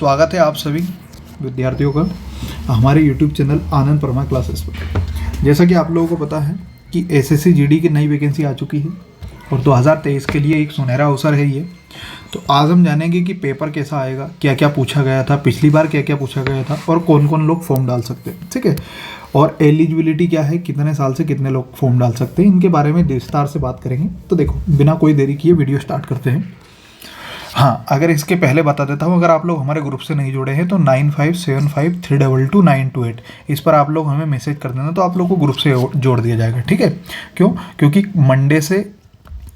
स्वागत है आप सभी विद्यार्थियों का हमारे YouTube चैनल आनंद परमा क्लासेस पर। जैसा कि आप लोगों को पता है कि एसएससी जीडी की नई वैकेंसी आ चुकी है और 2023 के लिए एक सुनहरा अवसर है ये। तो आज हम जानेंगे कि पेपर कैसा आएगा, क्या क्या पूछा गया था, पिछली बार क्या क्या पूछा गया था और कौन कौन लोग फॉर्म डाल सकते हैं, ठीक है। और एलिजिबिलिटी क्या है, कितने साल से कितने लोग फॉर्म डाल सकते हैं, इनके बारे में विस्तार से बात करेंगे। तो देखो, बिना कोई देरी किए वीडियो स्टार्ट करते हैं। हाँ, अगर इसके पहले बता देता हूँ, अगर आप लोग हमारे ग्रुप से नहीं जुड़े हैं तो 9575322928 इस पर आप लोग हमें मैसेज कर देना, तो आप लोग को ग्रुप से जोड़ दिया जाएगा, ठीक है। क्यों? क्योंकि मंडे से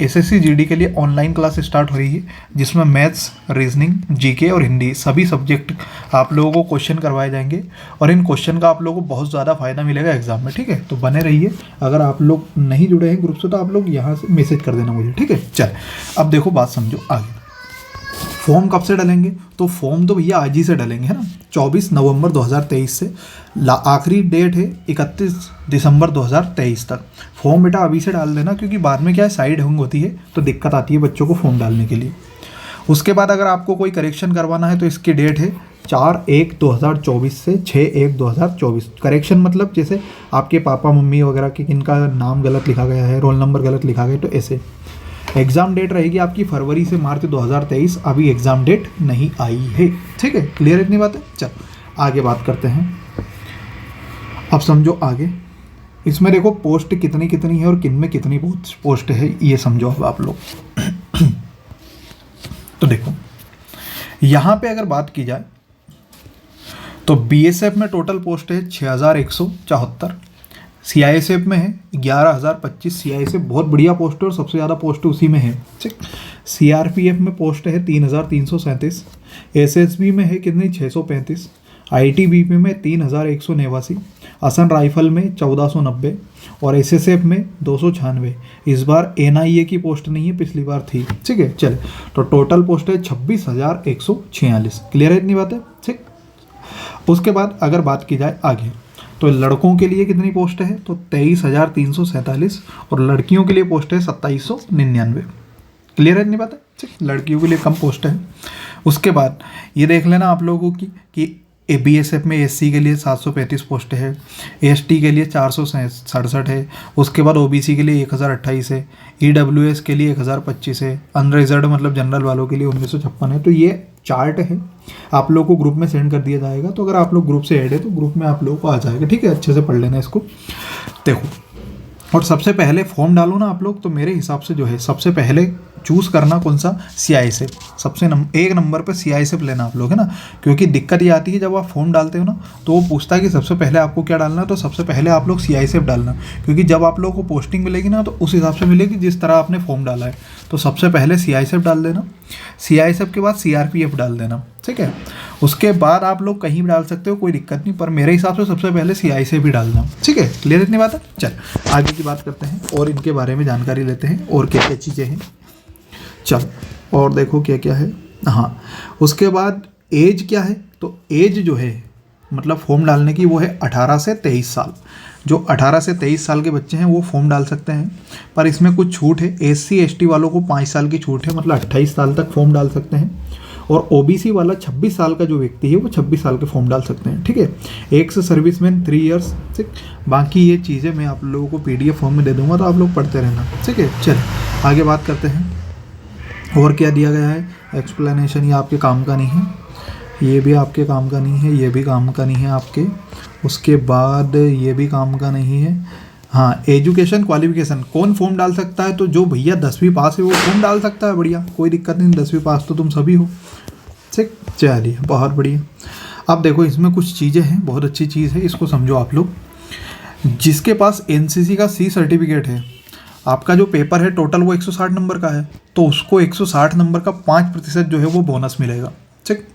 एसएससी जीडी के लिए ऑनलाइन क्लास स्टार्ट हो रही है, जिसमें मैथ्स, रीजनिंग, जीके और हिंदी सभी सब्जेक्ट आप लोगों को क्वेश्चन करवाए जाएंगे और इन क्वेश्चन का आप लोगों को बहुत ज़्यादा फायदा मिलेगा एग्जाम में, ठीक है। तो बने रहिए। अगर आप लोग नहीं जुड़े हैं ग्रुप से तो आप लोग यहाँ से मैसेज कर देना मुझे, ठीक है। चल, अब देखो बात समझो आगे। फॉर्म कब से डालेंगे? तो फॉर्म तो भैया आज ही से डालेंगे, है ना। 24 नवंबर 2023 से आखिरी डेट है 31 दिसंबर 2023 तक। फॉर्म बेटा अभी से डाल देना, क्योंकि बाद में क्या है, साइड हैंग होती है तो दिक्कत आती है बच्चों को फॉर्म डालने के लिए। उसके बाद अगर आपको कोई करेक्शन करवाना है तो इसकी डेट है 4/1/2024 से 6/1/2024। करेक्शन मतलब जैसे आपके पापा मम्मी वगैरह के किनका नाम गलत लिखा गया है, रोल नंबर गलत लिखा गया, तो ऐसे। एग्ज़ाम डेट रहेगी आपकी फरवरी से मार्च 2023। अभी एग्ज़ाम डेट नहीं आई है, ठीक है। क्लियर इतनी बात है। चल आगे बात करते हैं। अब समझो आगे, इसमें देखो पोस्ट कितनी कितनी है और किन में कितनी पोस्ट है, ये समझो अब आप लोग। तो देखो यहाँ पे अगर बात की जाए तो बीएसएफ में टोटल पोस्ट है 6174, सीआईएसएफ में है 11025। सीआईएसएफ बहुत बढ़िया पोस्ट है और सबसे ज़्यादा पोस्ट उसी में है, ठीक। सीआरपीएफ में पोस्ट है 3337, एसएसबी में है कितनी 635, आईटीबीपी में 3189, असम राइफल में 1490 और एसएसएफ में 296। इस बार एनआईए की पोस्ट नहीं है, पिछली बार थी, ठीक है। चले, तो टोटल पोस्ट है 26,146। क्लियर है इतनी बात है, ठीक। उसके बाद अगर बात की जाए आगे, तो लड़कों के लिए कितनी पोस्ट है, तो 23,347 और लड़कियों के लिए पोस्ट है 2799। क्लियर है इतनी बात है, ठीक। लड़कियों के लिए कम पोस्ट है। उसके बाद ये देख लेना आप लोगों की कि बीएसएफ में एससी के लिए 735 पोस्ट है, एसटी के लिए 467 है, उसके बाद ओबीसी के लिए 1028 है, ईडब्ल्यूएस के लिए 1025 है, अनरिजर्व्ड मतलब जनरल वालों के लिए 1956 है। तो ये चार्ट है, आप लोग को ग्रुप में सेंड कर दिया जाएगा। तो अगर आप लोग ग्रुप से ऐड है तो ग्रुप में आप लोगों को आ जाएगा, ठीक है। अच्छे से पढ़ लेना इसको। देखो, और सबसे पहले फॉर्म डालो ना आप लोग, तो मेरे हिसाब से जो है सबसे पहले चूज़ करना कौन सा, सीआईएसएफ। सबसे एक नंबर पे सीआईएसएफ लेना आप लोग, है ना। क्योंकि दिक्कत ये आती है जब आप फॉर्म डालते हो ना, तो वो पूछता है कि सबसे पहले आपको क्या डालना है, तो सबसे पहले आप लोग सीआईएसएफ डालना, क्योंकि जब आप लोगों को पोस्टिंग मिलेगी ना तो उस हिसाब से मिलेगी जिस तरह आपने फॉर्म डाला है। तो सबसे पहले सीआईएसएफ डाल देना, सीआईएसएफ के बाद सीआरपीएफ डाल देना, ठीक है। उसके बाद आप लोग कहीं भी डाल सकते हो, कोई दिक्कत नहीं, पर मेरे हिसाब से सबसे पहले सीआईएसएफ भी डालना, ठीक है। क्लियर इतनी बात है। चल आगे की बात करते हैं और इनके बारे में जानकारी लेते हैं और क्या क्या चीज़ें हैं। चल, और देखो क्या क्या है। हाँ, उसके बाद एज क्या है, तो एज जो है मतलब फॉर्म डालने की वो है 18 से 23 साल। जो 18 से 23 साल के बच्चे हैं वो फॉर्म डाल सकते हैं, पर इसमें कुछ छूट है। एससी एसटी वालों को 5 साल की छूट है, मतलब 28 साल तक फॉर्म डाल सकते हैं। और ओबीसी वाला 26 साल का जो व्यक्ति है वो 26 साल के फॉर्म डाल सकते हैं, ठीक है। एक से सर्विसमैन 3 इयर्स, ठीक। बाकी ये चीज़ें मैं आप लोगों को पीडीएफ फॉर्म में दे दूंगा, तो आप लोग पढ़ते रहना, ठीक है। चल आगे बात करते हैं और क्या दिया गया है। एक्सप्लेनेशन ये आपके काम का नहीं है, ये भी आपके काम का नहीं है, ये भी काम का नहीं है आपके। उसके बाद ये भी काम का नहीं है। हाँ, एजुकेशन क्वालिफिकेशन, कौन फॉर्म डाल सकता है, तो जो भैया 10वीं पास है वो फॉर्म डाल सकता है, बढ़िया, कोई दिक्कत नहीं। 10वीं पास तो तुम सभी हो, ठीक। चलिए, बहुत बढ़िया। अब देखो इसमें कुछ चीज़ें हैं, बहुत अच्छी चीज़ है, इसको समझो आप लोग। जिसके पास एनसीसी का सी सर्टिफिकेट है, आपका जो पेपर है टोटल वो 160 नंबर का है, तो उसको 160 नंबर का 5% जो है वो बोनस मिलेगा, ठीक।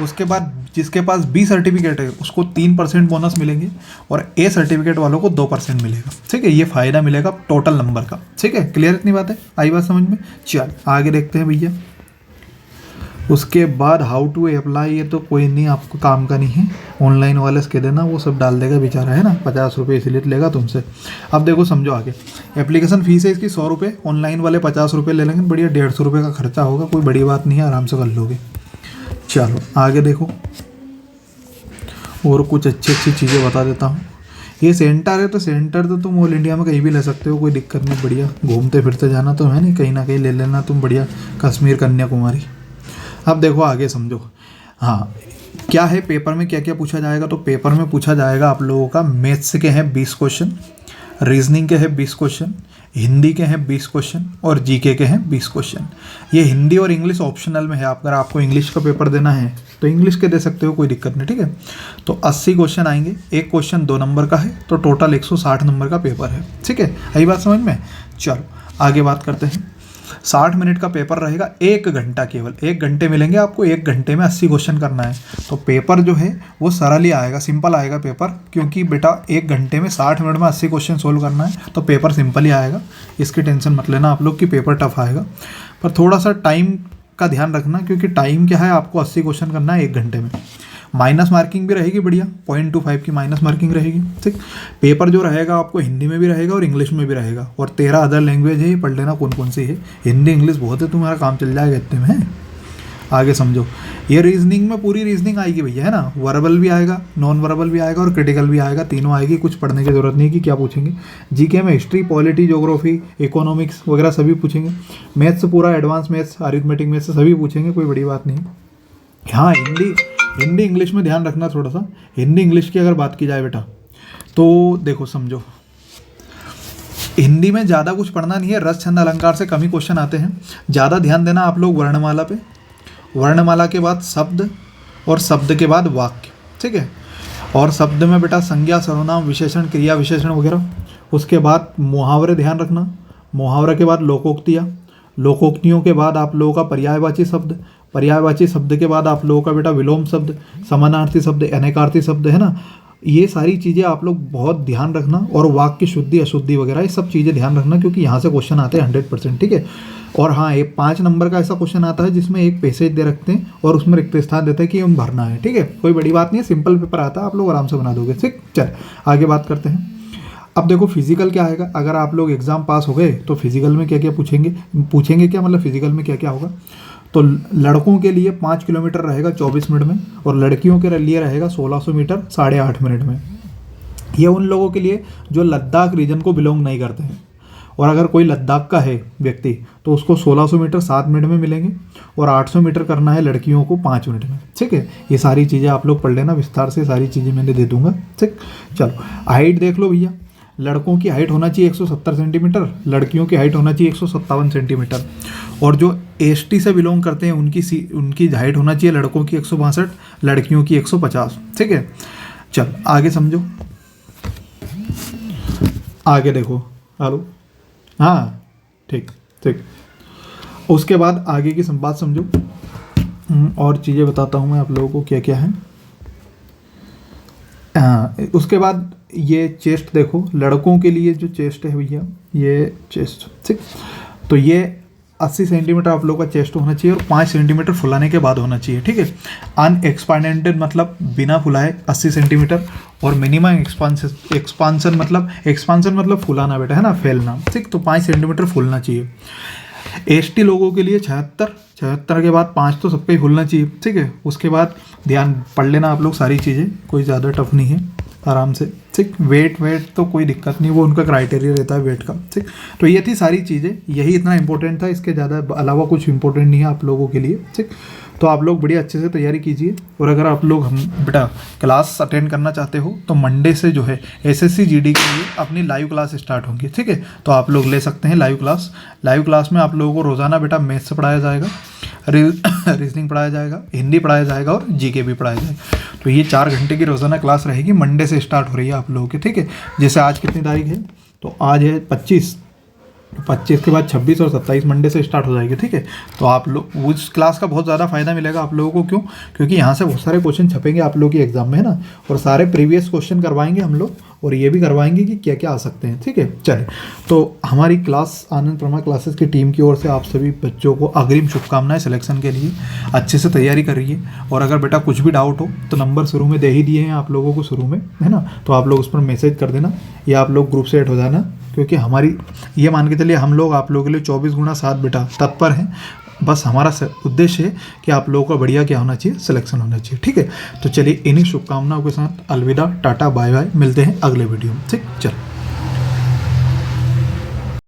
उसके बाद जिसके पास बी सर्टिफिकेट है उसको 3% बोनस मिलेंगे और ए सर्टिफिकेट वालों को 2% मिलेगा, ठीक है। ये फ़ायदा मिलेगा टोटल नंबर का, ठीक है। क्लियर इतनी बात है, आई बात समझ में। चल आगे देखते हैं भैया। उसके बाद हाउ टू अप्लाई, ये तो कोई नहीं, आपको काम का नहीं है, ऑनलाइन वाले से कह देना, वो सब डाल देगा बेचारा, है ना। 50 रुपये इसीलिए लेगा तुमसे। अब देखो समझो आगे, एप्लीकेशन फ़ीस है इसकी 100 रुपये, ऑनलाइन वाले 50 रुपये ले लेंगे, बढ़िया 150 रुपये का खर्चा होगा, कोई बड़ी बात नहीं है, आराम से कर लोगे। चलो आगे देखो, और कुछ अच्छी अच्छी चीज़ें बता देता हूँ। ये सेंटर है, तो सेंटर तो तुम ऑल इंडिया में कहीं भी ले सकते हो, कोई दिक्कत नहीं, बढ़िया घूमते फिरते जाना तो है नहीं, कहीं ना कहीं ले लेना तुम, बढ़िया कश्मीर कन्याकुमारी। अब देखो आगे समझो। हाँ, क्या है पेपर में क्या क्या पूछा जाएगा, तो पेपर में पूछा जाएगा आप लोगों का मैथ्स के हैं 20 क्वेश्चन, रीजनिंग के हैं 20 क्वेश्चन, हिंदी के हैं 20 क्वेश्चन और जीके के हैं 20 क्वेश्चन। ये हिंदी और इंग्लिश ऑप्शनल में है, अगर आपको इंग्लिश का पेपर देना है तो इंग्लिश के दे सकते हो, कोई दिक्कत नहीं, ठीक है। तो 80 क्वेश्चन आएंगे, एक क्वेश्चन 2 नंबर का है, तो टोटल 160 नंबर का पेपर है, ठीक है। यही बात समझ में। चलो आगे बात करते हैं। 60 मिनट का पेपर रहेगा, 1 घंटा, केवल 1 घंटे मिलेंगे आपको, 1 घंटे में 80 क्वेश्चन करना है। तो पेपर जो है वो सरल ही आएगा, सिंपल आएगा पेपर, क्योंकि बेटा 1 घंटे में 60 मिनट में 80 क्वेश्चन सोल्व करना है, तो पेपर सिंपल ही आएगा, इसकी टेंशन मत लेना आप लोग कि पेपर टफ आएगा। पर थोड़ा सा टाइम का ध्यान रखना, क्योंकि टाइम क्या है, आपको 80 क्वेश्चन करना है 1 घंटे में। माइनस मार्किंग भी रहेगी, बढ़िया 0.25 की माइनस मार्किंग रहेगी, ठीक। पेपर जो रहेगा आपको हिंदी में भी रहेगा और इंग्लिश में भी रहेगा, और 13 अदर लैंग्वेज है, ये पढ़ लेना कौन कौन सी है। हिंदी इंग्लिश बहुत है, तुम्हारा काम चल जाएगा इतने में, है। आगे समझो, ये रीजनिंग में पूरी रीजनिंग आएगी भैया, है ना, वर्बल भी आएगा, नॉन वर्बल भी आएगा और क्रिटिकल भी आएगा, तीनों आएगी, कुछ पढ़ने की जरूरत नहीं कि क्या पूछेंगे। जीके में हिस्ट्री, पॉलिटी, ज्योग्राफी, इकोनॉमिक्स वगैरह सभी पूछेंगे। मैथ्स पूरा एडवांस मैथ्स, अरिथमेटिक मैथ्स सभी पूछेंगे, कोई बड़ी बात नहीं। हाँ, हिंदी इंग्लिश में ध्यान रखना थोड़ा सा। हिंदी इंग्लिश की अगर बात की जाए बेटा, तो देखो समझो, हिंदी में ज़्यादा कुछ पढ़ना नहीं है, रस छंद अलंकार से कम ही क्वेश्चन आते हैं। ज़्यादा ध्यान देना आप लोग वर्णमाला पे, वर्णमाला के बाद शब्द और शब्द के बाद वाक्य, ठीक है। और शब्द में बेटा संज्ञा, सर्वनाम, विशेषण, क्रिया विशेषण वगैरह। उसके बाद मुहावरे ध्यान रखना, मुहावरे के बाद लोकोक्तियाँ, लोकोक्तियों के बाद आप लोगों का पर्यायवाची शब्द, पर्यायवाची शब्द के बाद आप लोगों का बेटा विलोम शब्द, समानार्थी शब्द, अनेकार्थी शब्द, है ना। ये सारी चीज़ें आप लोग बहुत ध्यान रखना, और वाक्य शुद्धि अशुद्धि वगैरह ये सब चीज़ें ध्यान रखना, क्योंकि यहाँ से क्वेश्चन आते हैं 100%, ठीक है। और हाँ, एक 5 नंबर का ऐसा क्वेश्चन आता है जिसमें एक पैसेज दे रखते हैं और उसमें रिक्त स्थान देते हैं कि हम भरना है, ठीक है। कोई बड़ी बात नहीं है, सिंपल पेपर आता है, आप लोग आराम से बना दोगे, ठीक। चल आगे बात करते हैं। अब देखो फिजिकल क्या आएगा, अगर आप लोग एग्जाम पास हो गए तो फिजिकल में क्या क्या पूछेंगे क्या मतलब फिजिकल में क्या क्या होगा। तो लड़कों के लिए 5 किलोमीटर रहेगा 24 मिनट में, और लड़कियों के लिए रहेगा 1600 मीटर 8.5 मिनट में। ये उन लोगों के लिए जो लद्दाख रीजन को बिलोंग नहीं करते हैं, और अगर कोई लद्दाख का है व्यक्ति तो उसको 1600 मीटर 7 मिनट में मिलेंगे, और 800 मीटर करना है लड़कियों को 5 मिनट में, ठीक है। ये सारी चीज़ें आप लोग पढ़ लेना विस्तार से, सारी चीज़ें मैंने दे दूंगा, ठीक। चलो हाइट देख लो भैया, लड़कों की हाइट होना चाहिए 170 सेंटीमीटर, लड़कियों की हाइट होना चाहिए 157 सेंटीमीटर, और जो एसटी से बिलोंग करते हैं उनकी हाइट होना चाहिए लड़कों की 162, लड़कियों की 150, ठीक है। चल आगे समझो, आगे देखो, हेलो, हाँ ठीक ठीक। उसके बाद आगे की बात समझो, और चीज़ें बताता हूँ मैं आप लोगों को क्या क्या है। उसके बाद ये चेस्ट देखो, लड़कों के लिए जो चेस्ट है भैया, ये चेस्ट, ठीक। तो ये 80 सेंटीमीटर आप लोगों का चेस्ट होना चाहिए, और 5 सेंटीमीटर फुलाने के बाद होना चाहिए, ठीक है। अनएक्सपांडेड मतलब बिना फुलाए 80 सेंटीमीटर, और मिनिमम एक्सपांसन मतलब फुलाना बेटा, है ना, फैलना, ठीक। तो 5 सेंटीमीटर फूलना चाहिए। एसटी लोगों के लिए 76 के बाद 5 तो सबका ही फूलना चाहिए, ठीक है। उसके बाद ध्यान पढ़ लेना आप लोग सारी चीज़ें, कोई ज़्यादा टफ नहीं है, आराम से, ठीक। वेट तो कोई दिक्कत नहीं, वो उनका क्राइटेरिया रहता है वेट का, ठीक। तो ये थी सारी चीज़ें, यही इतना इंपॉर्टेंट था, इसके ज़्यादा अलावा कुछ इंपॉर्टेंट नहीं है आप लोगों के लिए, ठीक। तो आप लोग बड़ी अच्छे से तैयारी कीजिए, और अगर आप लोग बेटा क्लास अटेंड करना चाहते हो तो मंडे से जो है एसएससी जीडी के लिए अपनी लाइव क्लास स्टार्ट होंगी, ठीक है। तो आप लोग ले सकते हैं लाइव क्लास में आप लोगों को रोज़ाना बेटा मैथ्स से पढ़ाया जाएगा, रीजनिंग पढ़ाया जाएगा, हिंदी पढ़ाया जाएगा और जीके भी पढ़ाया जाएगा। तो ये 4 घंटे की रोज़ाना क्लास रहेगी, मंडे से स्टार्ट हो रही है आप लोगों की, ठीक है। जैसे आज कितनी तारीख है, तो आज है 25 के बाद 26 और 27 मंडे से स्टार्ट हो जाएगी, ठीक है। तो आप लोग उस क्लास का बहुत ज़्यादा फायदा मिलेगा आप लोगों को, क्यों, क्योंकि यहाँ से बहुत सारे क्वेश्चन छपेंगे आप लोगों की एग्जाम में, है ना, और सारे प्रीवियस क्वेश्चन करवाएंगे हम लोग, और ये भी करवाएंगे कि क्या क्या आ सकते हैं, ठीक है। चलिए, तो हमारी क्लास आनंद प्रमा क्लासेस की टीम की ओर से आप सभी बच्चों को अग्रिम शुभकामनाएं सिलेक्शन के लिए, अच्छे से तैयारी करिए। और अगर बेटा कुछ भी डाउट हो तो नंबर शुरू में दे ही दिए हैं आप लोगों को शुरू में, है ना, तो आप लोग उस पर मैसेज कर देना, या आप लोग ग्रुप से ऐड हो जाना, क्योंकि हमारी ये मान के चलिए हम लोग आप लोगों के लिए 24 गुणा 7 बेटा तत्पर हैं। बस हमारा उद्देश्य है कि आप लोगों का बढ़िया क्या होना चाहिए, सिलेक्शन होना चाहिए। ठीक है, तो चलिए इन्हीं शुभकामनाओं के साथ अलविदा, टाटा बाय बाय, मिलते हैं अगले वीडियो में। ठीक, चलो।